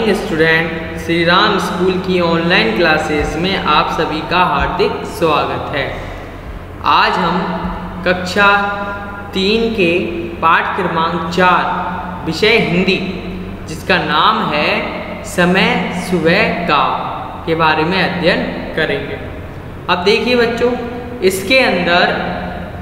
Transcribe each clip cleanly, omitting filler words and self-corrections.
Morning student, Shri Ram school की online classes में आप सभी का हार्दिक स्वागत है। आज हम कक्षा 3 के पाठ क्रमांक 4 विषय हिंदी, जिसका नाम है समय सुबह का, के बारे में अध्ययन करेंगे। अब देखिए बच्चों, इसके अंदर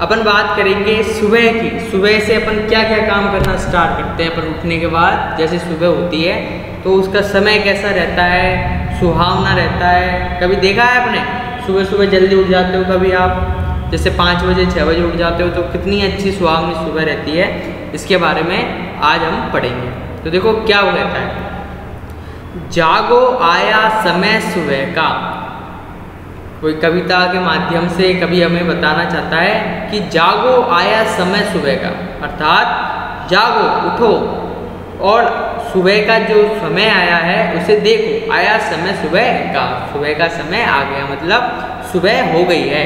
अपन बात करेंगे सुबह की। सुबह से अपन क्या क्या काम करना स्टार्ट करते हैं। अपन उठने के बाद जैसे सुबह होती है तो उसका समय कैसा रहता है, सुहावना रहता है। कभी देखा है आपने, सुबह सुबह जल्दी उठ जाते हो, कभी आप जैसे 5 बजे 6 बजे उठ जाते हो तो कितनी अच्छी सुहावनी सुबह रहती है। इसके बारे में आज हम पढ़ेंगे। तो देखो क्या वो कहता है, जागो आया समय सुबह का। कोई कविता के माध्यम से कभी हमें बताना चाहता है कि जागो आया समय सुबह का, अर्थात जागो, उठो और सुबह का जो समय आया है उसे देखो। आया समय सुबह का, सुबह का समय आ गया, मतलब सुबह हो गई है।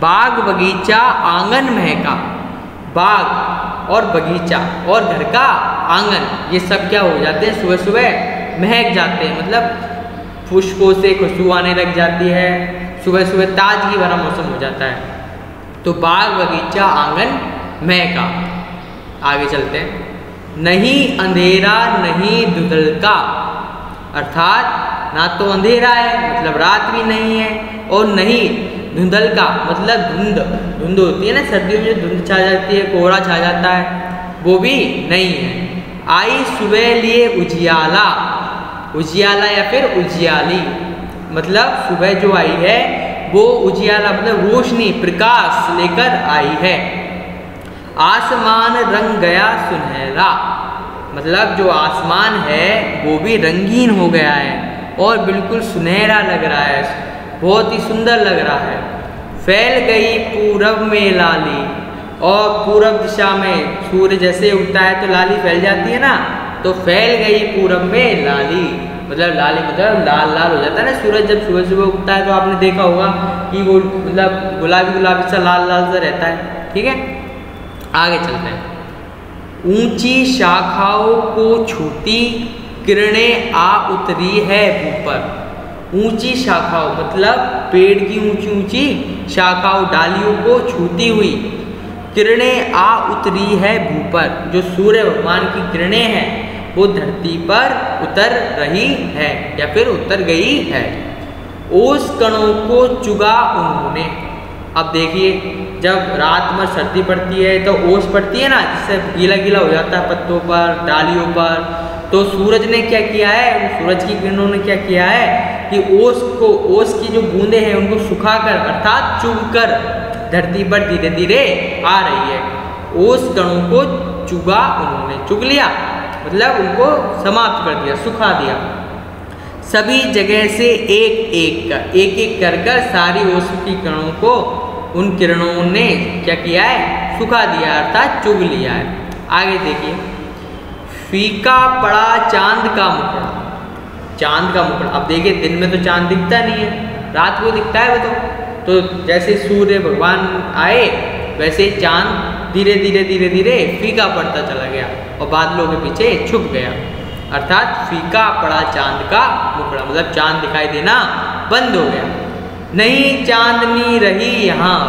बाग बगीचा आंगन महका। बाग और बगीचा और घर का आंगन, ये सब क्या हो जाते हैं, सुबह सुबह महक जाते हैं, मतलब पुष्पों से खुशबू आने लग जाती है। सुबह सुबह ताजगी भरा मौसम हो जाता है। तो बाग बगीचा आंगन महका। आगे चलते हैं। नहीं अंधेरा नहीं धुंधल का, अर्थात ना तो अंधेरा है मतलब रात भी नहीं है, और नहीं धुंधल का मतलब धुंध। धुंध होती है ना सर्दियों में, जो धुंध छा जाती है, कोहरा छा जाता है, वो भी नहीं है। आई सुबह लिए उजियाला। उजियाला या फिर उजियाली, मतलब सुबह जो आई है वो उजियाला मतलब रोशनी, प्रकाश लेकर आई है। आसमान रंग गया सुनहरा, मतलब जो आसमान है वो भी रंगीन हो गया है और बिल्कुल सुनहरा लग रहा है, बहुत ही सुंदर लग रहा है। फैल गई पूरब में लाली, और पूरब दिशा में सूर्य जैसे उगता है तो लाली फैल जाती है ना, तो फैल गई पूरब में लाली, मतलब लाली मतलब लाल लाल हो जाता है ना सूरज जब सुबह सुबह उगता है। तो आपने देखा होगा कि वो मतलब गुलाबी गुलाबी सा लाल लाल सा रहता है। ठीक है, आगे चलते हैं। ऊंची शाखाओं को छूती किरणें आ उतरी है ऊपर। ऊंची शाखाओं मतलब पेड़ की ऊंची ऊंची शाखाओं, डालियों को छूती हुई किरणें आ उतरी है ऊपर। जो सूर्य भगवान की किरणें हैं वो धरती पर उतर रही है या फिर उतर गई है। ओस कणों को चुगा उन्होंने। अब देखिए, जब रात में सर्दी पड़ती है तो ओस पड़ती है ना, जिससे गीला गीला हो जाता है पत्तों पर, डालियों पर, तो सूरज ने क्या किया है, सूरज की किरणों ने क्या किया है कि ओस की जो बूंदे हैं उनको सुखाकर अर्थात चुगकर धरती पर धीरे धीरे आ रही है। ओस कणों को चुगा उन्होंने, चुग लिया मतलब उनको समाप्त कर दिया, सुखा दिया। सभी जगह से एक एक कर कर सारी ओस की किरणों को उन किरणों ने क्या किया है, सुखा दिया अर्थात चुग लिया है। आगे देखिए, फीका पड़ा चांद का मुखड़ा। चांद का मुखड़ा, अब देखिए दिन में तो चांद दिखता नहीं है, रात को दिखता है वो तो जैसे सूर्य भगवान आए वैसे चांद धीरे धीरे धीरे धीरे फीका पड़ता चला गया और बादलों के पीछे छुप गया, अर्थात फीका पड़ा चांद का मुखड़ा, मतलब चांद दिखाई देना बंद हो गया। नहीं चांदनी रही यहाँ।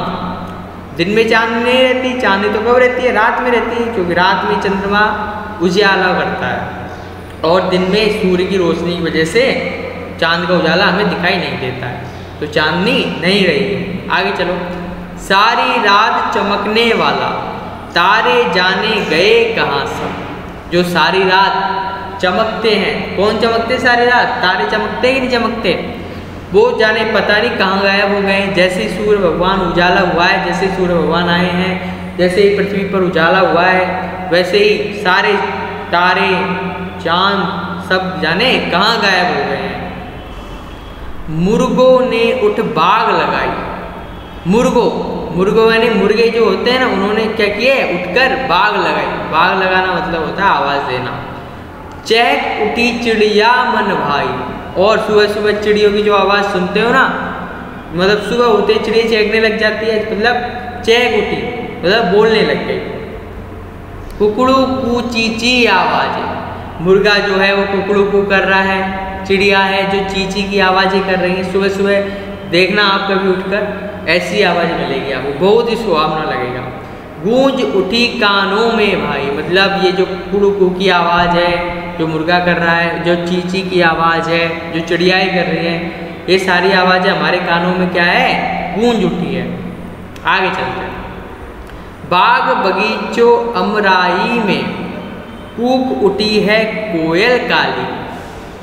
दिन में चांदनी नहीं रहती, चांदनी तो कब रहती है, रात में रहती है, क्योंकि रात में चंद्रमा उजियाला करता है और दिन में सूर्य की रोशनी की वजह से चांद का उजाला हमें दिखाई नहीं देता है, तो चांदनी नहीं रही। आगे चलो। सारी रात चमकने वाला, तारे जाने गए कहाँ सब। जो सारी रात चमकते हैं, कौन चमकते सारी रात, तारे चमकते कि नहीं चमकते, वो जाने पता नहीं कहाँ गायब हो गए। जैसे ही सूर्य भगवान उजाला हुआ है, जैसे ही सूर्य भगवान आए हैं, जैसे ही पृथ्वी पर उजाला हुआ है, वैसे ही सारे तारे चांद सब जाने कहाँ गायब हो गए हैं। मुर्गों ने उठ बाग लगाई। मुर्गो यानी मुर्गे जो होते हैं ना, उन्होंने क्या किए, उठकर बाग लगाई। बाग लगाना मतलब होता है आवाज देना। चहक उठी चिड़िया मन भाई, और सुबह सुबह चिड़ियों की जो आवाज सुनते हो ना, मतलब सुबह होते चिड़िया चहकने लग जाती है, मतलब चहक उठी मतलब बोलने लग गई। कुकड़ू कू चीची आवाज, मुर्गा जो है वो कुकड़ू कर रहा है, चिड़िया है जो चींची की आवाज़ें कर रही हैं। सुबह सुबह देखना आप कभी उठकर, ऐसी आवाज़ मिलेगी आपको, बहुत ही सुहावना लगेगा। गूंज उठी कानों में भाई, मतलब ये जो कुकड़ू की आवाज़ है, जो मुर्गा कर रहा है, जो चींची की आवाज़ है, जो चिड़ियाएँ कर रही हैं, ये सारी आवाज़ें हमारे कानों में क्या है, गूंज उठी है। आगे चलते हैं। बाग बगीचों अमराई में कूक उठी है कोयल काली।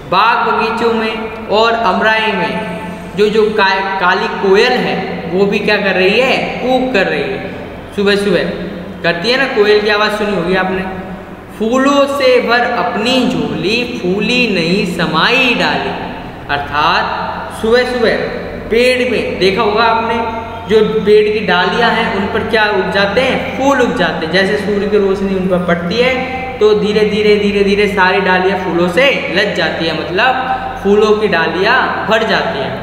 बाग बगीचों में और अमराई में जो काली कोयल है वो भी क्या कर रही है, कूक कर रही है। सुबह सुबह करती है ना, कोयल की आवाज़ सुनी होगी आपने। फूलों से भर अपनी झोली फूली नहीं समाई डाली, अर्थात सुबह सुबह पेड़ में देखा होगा आपने, जो पेड़ की डालियां हैं उन पर क्या उग जाते हैं, फूल उग जाते हैं। जैसे सूर्य की रोशनी उन पर पड़ती है तो धीरे धीरे सारी डालियां फूलों से लद जाती है, मतलब फूलों की डालियां भर जाती हैं।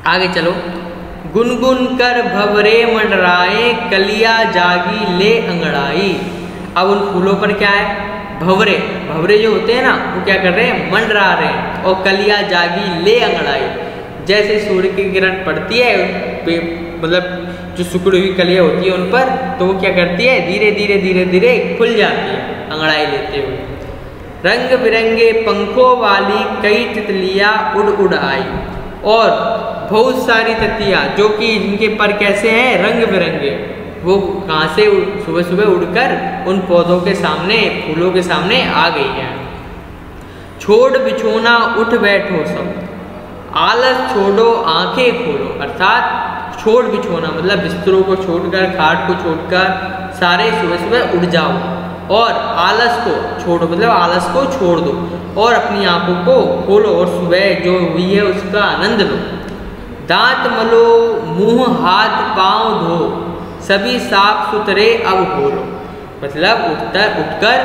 आगे चलो। गुनगुन कर भंवरे मंडराए कलिया जागी ले अंगड़ाई। अब उन फूलों पर क्या है, भंवरे, भंवरे जो होते हैं ना वो क्या कर रहे हैं, मंडरा रहे हैं। और कलिया जागी ले अंगड़ाई, जैसे सूर्य की किरण पड़ती है मतलब जो सिकुड़ी हुई कलियाँ होती है उन पर, तो वो क्या करती है, धीरे धीरे खुल जाती है अंगड़ाई लेते हुए। रंग बिरंगे पंखों वाली कई तितलियाँ उड़ उड़ आई, और बहुत सारी तितलियाँ जो कि इनके पर कैसे हैं, रंग बिरंगे, वो कहाँ से सुबह सुबह उड़कर उन पौधों के सामने, फूलों के सामने आ गई है। छोड़ बिछोना उठ बैठो सब, आलस छोड़ो आंखें खोलो, अर्थात छोड़ बिछोना मतलब बिस्तरों को छोड़कर, खाट को छोड़कर सारे सुबह सुबह उठ जाओ, और आलस को छोड़ो मतलब आलस को छोड़ दो और अपनी आंखों को खोलो और सुबह जो हुई है उसका आनंद लो। दांत मलो मुंह हाथ पांव धो, सभी साफ सुथरे अब हो लो, मतलब उठकर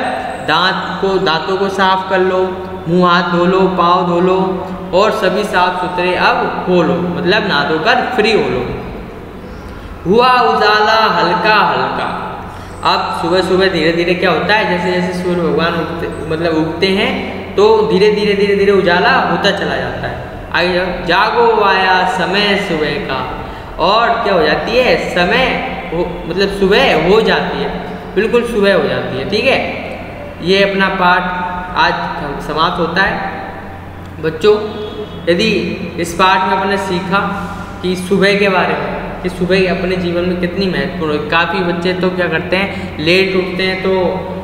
दांतों को साफ कर लो, मुंह हाथ धो लो, पाँव धो लो और सभी साफ सुथरे अब हो लो, मतलब नहा धोकर फ्री हो लो। हुआ उजाला हल्का हल्का, अब सुबह सुबह धीरे धीरे क्या होता है, जैसे जैसे सूर्य भगवान उगते हैं तो धीरे धीरे उजाला होता चला जाता है। आगे जागो आया समय सुबह का, और क्या हो जाती है, समय मतलब सुबह हो जाती है, बिल्कुल सुबह हो जाती है। ठीक है, ये अपना पाठ आज समाप्त होता है। बच्चों, यदि इस पाठ में अपने सीखा कि सुबह के बारे में, कि सुबह अपने जीवन में कितनी महत्वपूर्ण है। काफ़ी बच्चे तो क्या करते हैं, लेट उठते हैं तो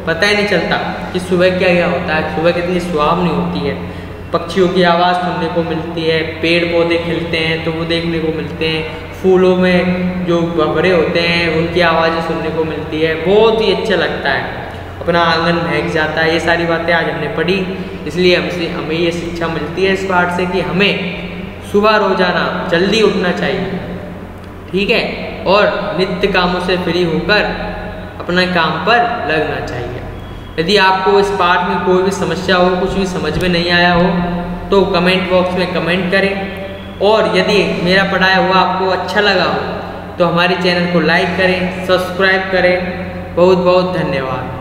पता ही नहीं चलता कि सुबह क्या क्या होता है, सुबह कितनी सुहावनी होती है। पक्षियों की आवाज़ सुनने को मिलती है, पेड़ पौधे खिलते हैं तो वो देखने को मिलते हैं, फूलों में जो भंवरे होते हैं उनकी आवाज़ें सुनने को मिलती है, बहुत ही अच्छा लगता है, अपना आंगन महक जाता है। ये सारी बातें आज हमने पढ़ी, इसलिए हमें ये शिक्षा मिलती है इस पाठ से कि हमें सुबह रोजाना जल्दी उठना चाहिए, ठीक है, और नित्य कामों से फ्री होकर अपने काम पर लगना चाहिए। यदि आपको इस पाठ में कोई भी समस्या हो, कुछ भी समझ में नहीं आया हो तो कमेंट बॉक्स में कमेंट करें, और यदि मेरा पढ़ाया हुआ आपको अच्छा लगा हो तो हमारे चैनल को लाइक करें, सब्सक्राइब करें। बहुत बहुत धन्यवाद।